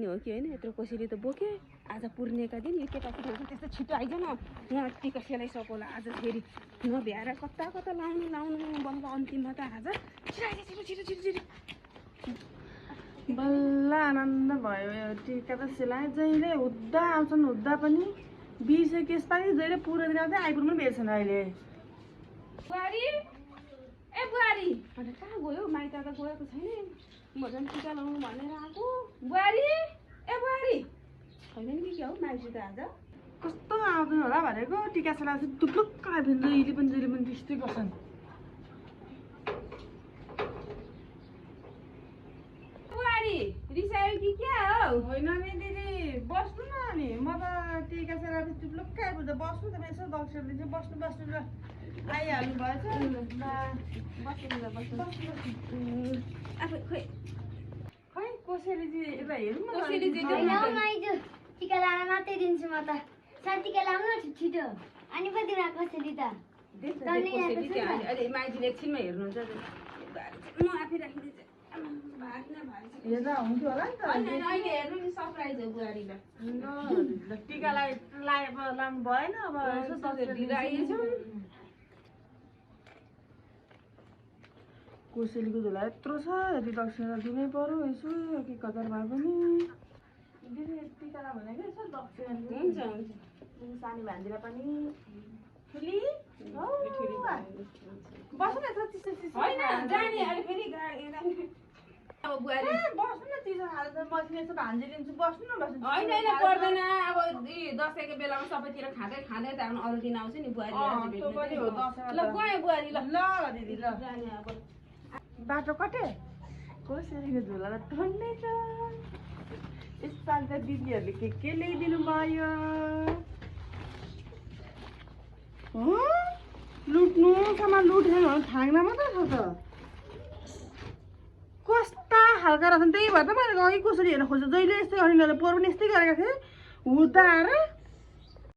हो कि होइन यत्रो कोसेली त बोके आज पूर्णिका दिन यो केटाकेटी त्यस्तो छिटो आइज न यहाँ टिका सेलाइसकोला आज फेरि नभ्याएर कता कता लाउनु बल्ल अन्तिममा त आज छिटो छिटो छिटो छिटो बल्ल आनन्द भयो टिका त सेलाए जहिले हुँदा आउँछन् हुँदा पनि बिर्से यसपालि जहिले पुरो दिन चाहिँ आइपुग्नु पनि भेट्छन् अहिले बुहारी ए बुहारी अन्त कहाँ गयो माइत त गएको छैन म झन् टिका लाउनु भनेर आएको बुहारी ए बुहारी छैन नि के हो माइत त आज कस्तो आउँदैन होला भनेको टिका सेलाएपछि टुप्लुक्क आइपुग्छ जहिले पनि त्यस्तै गर्छन् रिसायो कि क्या हो होइन नि दिदी बस्नु न अनि म त टिका सेलाएपछि टुप्लुक्क आइपुग्छ बस्नु त यसो दक्षिणले चाहिँ बस्नु ल आइहाल्नु भएछ आफै खोइ खै कोसेली चाहिँ यता हेरौँ न टिका लाएर मात्रै दिन्छु म त सर टिका लाउनु न छिटो अनि पो दिनु कोसेली त अहिले माइतीले एकछिनमा हेर्नुहुन्छ म आफै राखिदिन्छु हेर्दा हुन्थ्यो होला नि त अहिले हेर्नु नि सरप्राइज हो बुहारीलाई टिका लाउनु भएन अब यसो कोसेलीको झोला यत्रो छ यति दक्षिणा दिनै पर्यो यसो कि कतार भए पनि दिदी टिका ला भनेको यसो दक्षिणा हुन्छ सानी भान्जीलाई पनि ठुली बस्नु न होइन जाने अहिले फेरि अब बुहारी बस्नु न चिसो खाएर बस्नु यसो भान्जी दिन्छु बस्नु न बस्नु होइन पर्दैन अब दसैँको बेलामा सबैतिर खाँदै त आफ्नो अरू दिन आउँछ नि बुहारी ल गएँ बुहारी ल दिदी ल जाने अब बाटो कटे कोसेलीको झोला त ठन्डै छ यसपालि त दिदीहरूले के ल्याइदिनु भयो लुट्नु सामान लुटेन थाङ्ना मात्रै छ त कस्ता खालका रहेछन् त्यही भएर त मैले अघि कोसेली हेर्न खोज्छु जहिले यस्तै अनि पोहोर पनि यस्तै गरेका थिएँ हुँदा आएर